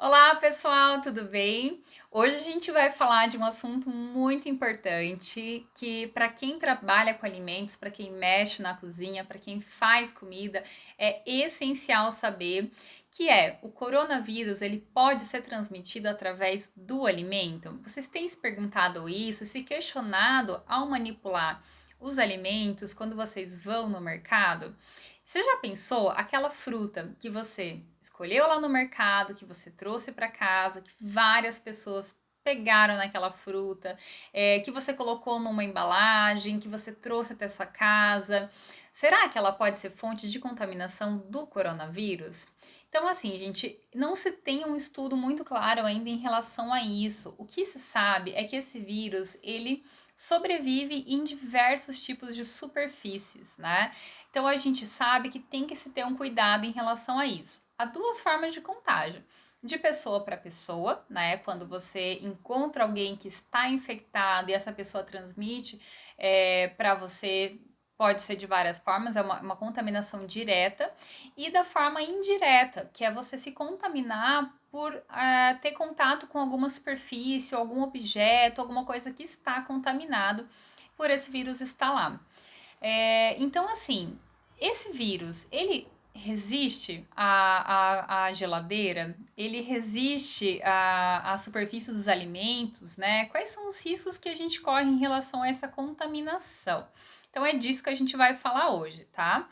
Olá, pessoal, tudo bem? Hoje a gente vai falar de um assunto muito importante que para quem trabalha com alimentos, para quem mexe na cozinha, para quem faz comida, é essencial saber que é o coronavírus, ele pode ser transmitido através do alimento? Vocês têm se perguntado isso, se questionado ao manipular os alimentos quando vocês vão no mercado? Você já pensou aquela fruta que você escolheu lá no mercado, que você trouxe para casa, que várias pessoas pegaram naquela fruta, que você colocou numa embalagem, que você trouxe até sua casa? Será que ela pode ser fonte de contaminação do coronavírus? Então, assim, gente, não se tem um estudo muito claro ainda em relação a isso. O que se sabe é que esse vírus, ele sobrevive em diversos tipos de superfícies, né? Então a gente sabe que tem que se ter um cuidado em relação a isso. Há duas formas de contágio. De pessoa para pessoa, né? Quando você encontra alguém que está infectado e essa pessoa transmite para você, pode ser de várias formas, é uma contaminação direta, e da forma indireta, que é você se contaminar por ter contato com alguma superfície, algum objeto, alguma coisa que está contaminado por esse vírus estar lá. Então, assim, esse vírus, ele resiste à geladeira? Ele resiste à superfície dos alimentos, né? Quais são os riscos que a gente corre em relação a essa contaminação? Então, é disso que a gente vai falar hoje, tá?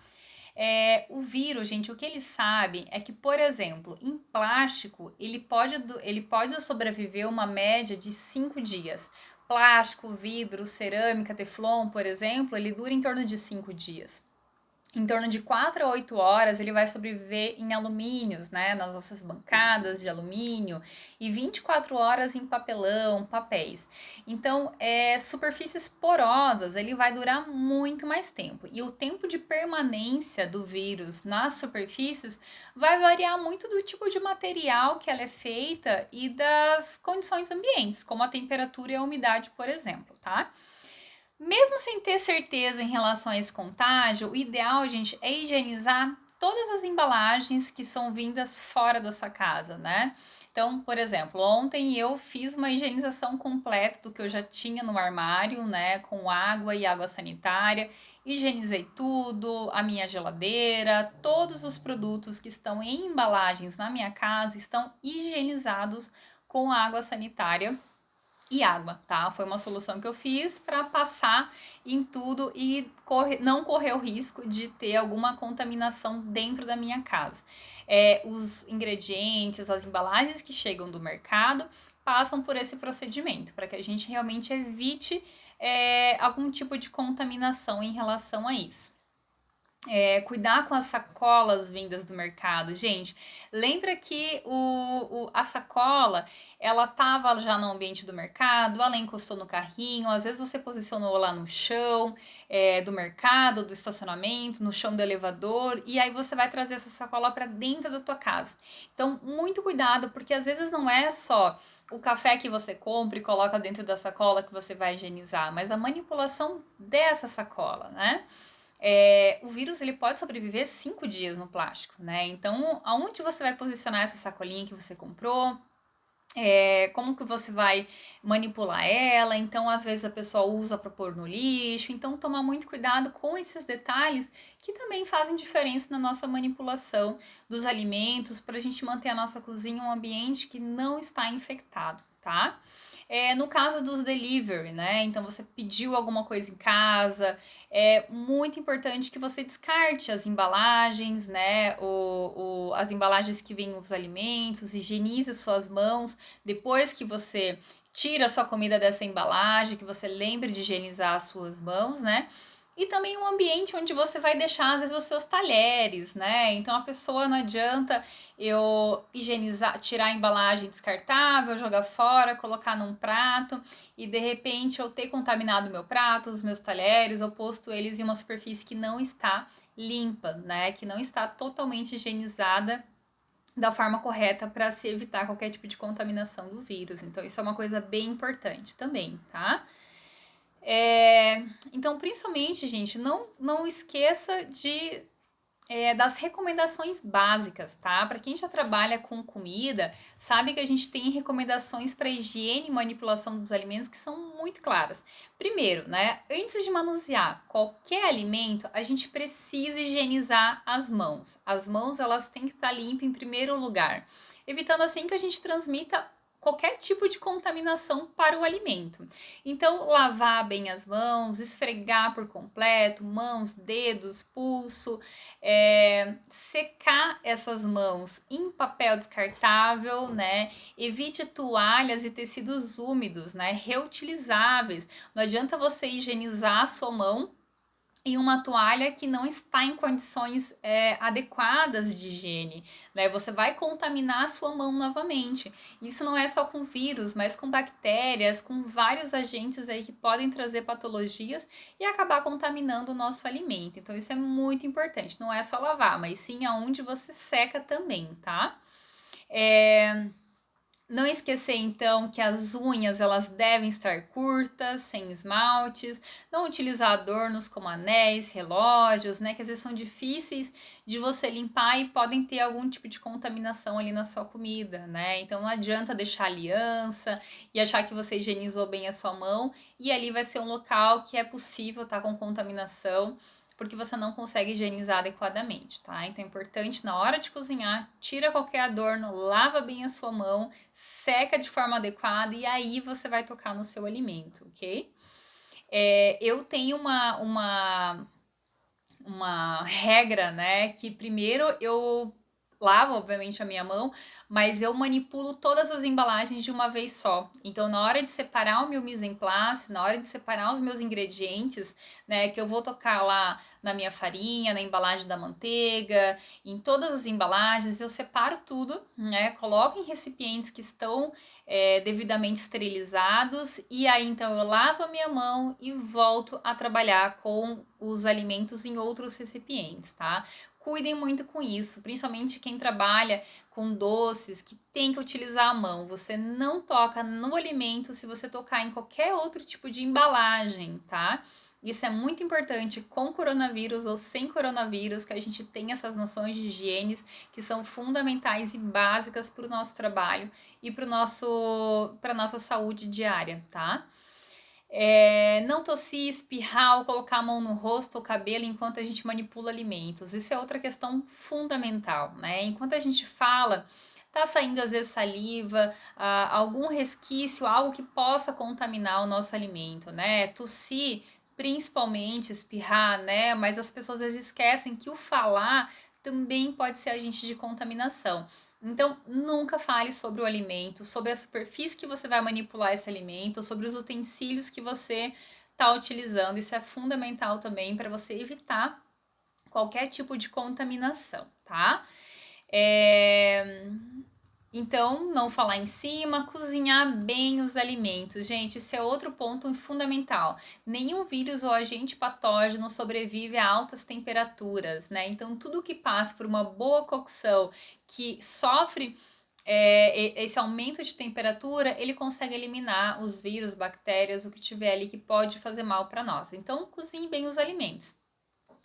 O vírus, gente, o que eles sabem é que, por exemplo, em plástico, ele pode sobreviver uma média de 5 dias. Plástico, vidro, cerâmica, teflon, por exemplo, ele dura em torno de 5 dias. Em torno de 4 a 8 horas ele vai sobreviver em alumínios, né, nas nossas bancadas de alumínio, e 24 horas em papelão, papéis. Então, superfícies porosas, ele vai durar muito mais tempo. E o tempo de permanência do vírus nas superfícies vai variar muito do tipo de material que ela é feita e das condições ambientes, como a temperatura e a umidade, por exemplo, tá? Mesmo sem ter certeza em relação a esse contágio, o ideal, gente, é higienizar todas as embalagens que são vindas fora da sua casa, né? Então, por exemplo, ontem eu fiz uma higienização completa do que eu já tinha no armário, né, com água e água sanitária. Higienizei tudo, a minha geladeira, todos os produtos que estão em embalagens na minha casa estão higienizados com água sanitária e água, tá? Foi uma solução que eu fiz para passar em tudo e não correr o risco de ter alguma contaminação dentro da minha casa. Os ingredientes, as embalagens que chegam do mercado passam por esse procedimento para que a gente realmente evite algum tipo de contaminação em relação a isso. Cuidar com as sacolas vindas do mercado. Gente, lembra que a sacola, ela tava já no ambiente do mercado, ela encostou no carrinho, às vezes você posicionou lá no chão do mercado, do estacionamento, no chão do elevador, e aí você vai trazer essa sacola para dentro da tua casa. Então, muito cuidado, porque às vezes não é só o café que você compra e coloca dentro da sacola que você vai higienizar, mas a manipulação dessa sacola, né? O vírus ele pode sobreviver 5 dias no plástico, né? Então, aonde você vai posicionar essa sacolinha que você comprou? Como que você vai manipular ela? Então, às vezes a pessoa usa para pôr no lixo. Então, tomar muito cuidado com esses detalhes que também fazem diferença na nossa manipulação dos alimentos para a gente manter a nossa cozinha um ambiente que não está infectado, tá? No caso dos delivery, né? Então você pediu alguma coisa em casa, é muito importante que você descarte as embalagens, né? As embalagens que vêm os alimentos, higienize suas mãos depois que você tira a sua comida dessa embalagem, que você lembre de higienizar as suas mãos, né? E também um ambiente onde você vai deixar, às vezes, os seus talheres, né? Então a pessoa não adianta eu higienizar, tirar a embalagem descartável, jogar fora, colocar num prato e de repente eu ter contaminado meu prato, os meus talheres, ou posto eles em uma superfície que não está limpa, né? Que não está totalmente higienizada da forma correta para se evitar qualquer tipo de contaminação do vírus. Então, isso é uma coisa bem importante também, tá? Então, principalmente, gente, não esqueça de das recomendações básicas, tá? Para quem já trabalha com comida, sabe que a gente tem recomendações para higiene e manipulação dos alimentos que são muito claras. Primeiro, né, antes de manusear qualquer alimento, a gente precisa higienizar as mãos. As mãos, elas têm que estar limpas em primeiro lugar, evitando assim que a gente transmita qualquer tipo de contaminação para o alimento. Então, lavar bem as mãos, esfregar por completo, mãos, dedos, pulso, secar essas mãos em papel descartável, né? Evite toalhas e tecidos úmidos, né? Reutilizáveis. Não adianta você higienizar a sua mão em uma toalha que não está em condições adequadas de higiene, né? Você vai contaminar a sua mão novamente. Isso não é só com vírus, mas com bactérias, com vários agentes aí que podem trazer patologias e acabar contaminando o nosso alimento. Então isso é muito importante. Não é só lavar, mas sim aonde você seca também, tá? Não esquecer então que as unhas elas devem estar curtas, sem esmaltes, não utilizar adornos como anéis, relógios, né, que às vezes são difíceis de você limpar e podem ter algum tipo de contaminação ali na sua comida, né? Então não adianta deixar aliança e achar que você higienizou bem a sua mão e ali vai ser um local que é possível estar com contaminação porque você não consegue higienizar adequadamente, tá? Então é importante na hora de cozinhar, tira qualquer adorno, lava bem a sua mão, seca de forma adequada e aí você vai tocar no seu alimento, ok? Eu tenho uma regra, né? Que primeiro eu lavo, obviamente, a minha mão, mas eu manipulo todas as embalagens de uma vez só. Então, na hora de separar o meu mise en place, na hora de separar os meus ingredientes, né, que eu vou tocar lá na minha farinha, na embalagem da manteiga, em todas as embalagens, eu separo tudo, né, coloco em recipientes que estão devidamente esterilizados e aí então eu lavo a minha mão e volto a trabalhar com os alimentos em outros recipientes, tá? Cuidem muito com isso, principalmente quem trabalha com doces, que tem que utilizar a mão. Você não toca no alimento se você tocar em qualquer outro tipo de embalagem, tá? Isso é muito importante com coronavírus ou sem coronavírus, que a gente tem essas noções de higiene que são fundamentais e básicas para o nosso trabalho e para a nossa saúde diária, tá? Não tossir, espirrar ou colocar a mão no rosto ou cabelo enquanto a gente manipula alimentos. Isso é outra questão fundamental, né? Enquanto a gente fala, tá saindo às vezes saliva, algum resquício, algo que possa contaminar o nosso alimento, né? Tossir, principalmente espirrar, né? Mas as pessoas às vezes esquecem que o falar também pode ser agente de contaminação. Então, nunca fale sobre o alimento, sobre a superfície que você vai manipular esse alimento, sobre os utensílios que você está utilizando. Isso é fundamental também para você evitar qualquer tipo de contaminação, tá? Então, não falar em cima, cozinhar bem os alimentos. Gente, esse é outro ponto fundamental. Nenhum vírus ou agente patógeno sobrevive a altas temperaturas, né? Então, tudo que passa por uma boa cocção, que sofre esse aumento de temperatura, ele consegue eliminar os vírus, bactérias, o que tiver ali que pode fazer mal para nós. Então, cozinhe bem os alimentos.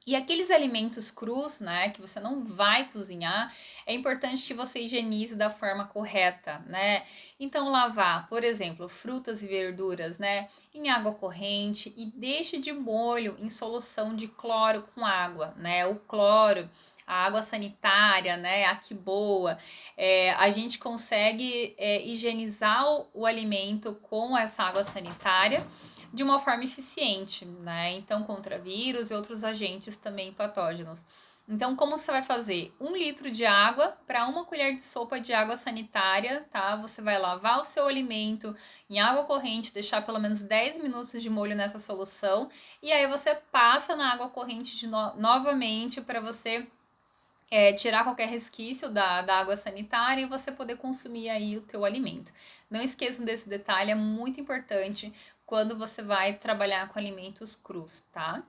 E aqueles alimentos crus, né, que você não vai cozinhar, é importante que você higienize da forma correta, né? Então, lavar, por exemplo, frutas e verduras, né, em água corrente e deixe de molho em solução de cloro com água, né? O cloro, a água sanitária, né, a que boa, a gente consegue higienizar o alimento com essa água sanitária de uma forma eficiente, né? Então, contra vírus e outros agentes também patógenos. Então, como você vai fazer? 1 litro de água para 1 colher de sopa de água sanitária, tá? Você vai lavar o seu alimento em água corrente, deixar pelo menos 10 minutos de molho nessa solução, e aí você passa na água corrente novamente para você tirar qualquer resquício da água sanitária e você poder consumir aí o teu alimento. Não esqueçam desse detalhe, é muito importante quando você vai trabalhar com alimentos crus, tá?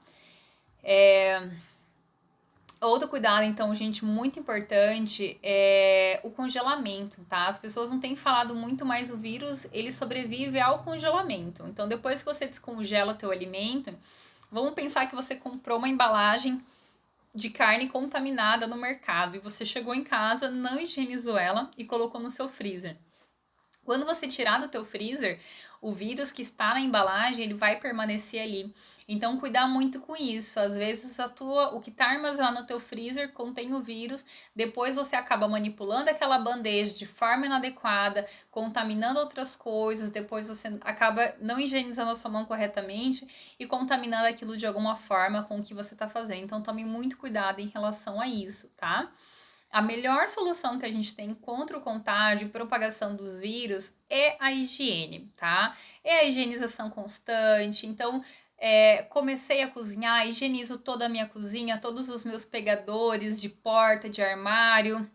Outro cuidado, então, gente, muito importante é o congelamento, tá? As pessoas não têm falado muito, mas o vírus, ele sobrevive ao congelamento. Então, depois que você descongela o teu alimento, vamos pensar que você comprou uma embalagem de carne contaminada no mercado e você chegou em casa, não higienizou ela e colocou no seu freezer. Quando você tirar do teu freezer, o vírus que está na embalagem, ele vai permanecer ali. Então, cuidar muito com isso. Às vezes, o que está armazenado no teu freezer contém o vírus, depois você acaba manipulando aquela bandeja de forma inadequada, contaminando outras coisas, depois você acaba não higienizando a sua mão corretamente e contaminando aquilo de alguma forma com o que você está fazendo. Então, tome muito cuidado em relação a isso, tá? A melhor solução que a gente tem contra o contágio e propagação dos vírus é a higiene, tá? É a higienização constante. Então, comecei a cozinhar, higienizo toda a minha cozinha, todos os meus pegadores de porta, de armário.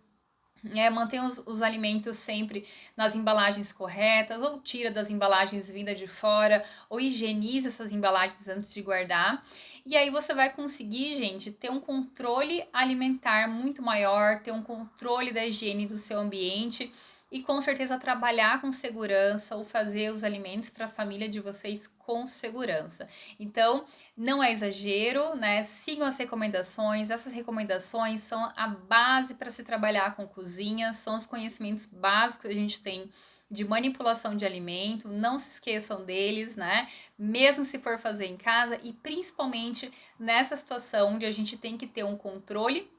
Mantenha os alimentos sempre nas embalagens corretas, ou tira das embalagens vinda de fora, ou higieniza essas embalagens antes de guardar. E aí você vai conseguir, gente, ter um controle alimentar muito maior, ter um controle da higiene do seu ambiente e com certeza trabalhar com segurança ou fazer os alimentos para a família de vocês com segurança. Então, não é exagero, né? Sigam as recomendações. Essas recomendações são a base para se trabalhar com cozinha, são os conhecimentos básicos que a gente tem de manipulação de alimento. Não se esqueçam deles, né? Mesmo se for fazer em casa e principalmente nessa situação onde a gente tem que ter um controle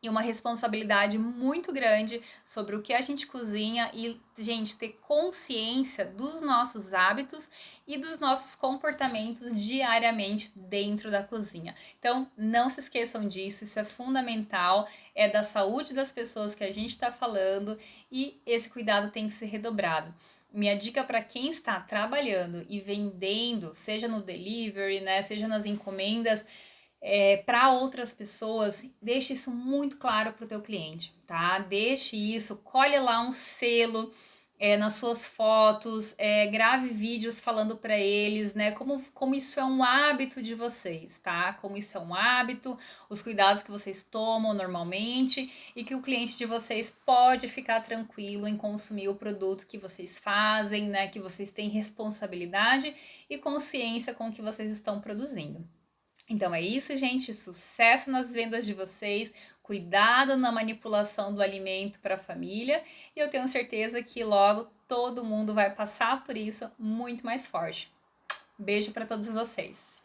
e uma responsabilidade muito grande sobre o que a gente cozinha e, gente, ter consciência dos nossos hábitos e dos nossos comportamentos diariamente dentro da cozinha. Então, não se esqueçam disso, isso é fundamental, é da saúde das pessoas que a gente está falando e esse cuidado tem que ser redobrado. Minha dica para quem está trabalhando e vendendo, seja no delivery, né, seja nas encomendas, para outras pessoas, deixe isso muito claro para o teu cliente, tá? Deixe isso, colhe lá um selo nas suas fotos, grave vídeos falando para eles, né? Como isso é um hábito de vocês, tá? Como isso é um hábito, os cuidados que vocês tomam normalmente e que o cliente de vocês pode ficar tranquilo em consumir o produto que vocês fazem, né? Que vocês têm responsabilidade e consciência com o que vocês estão produzindo. Então é isso, gente. Sucesso nas vendas de vocês. Cuidado na manipulação do alimento para a família. E eu tenho certeza que logo todo mundo vai passar por isso muito mais forte. Beijo para todos vocês.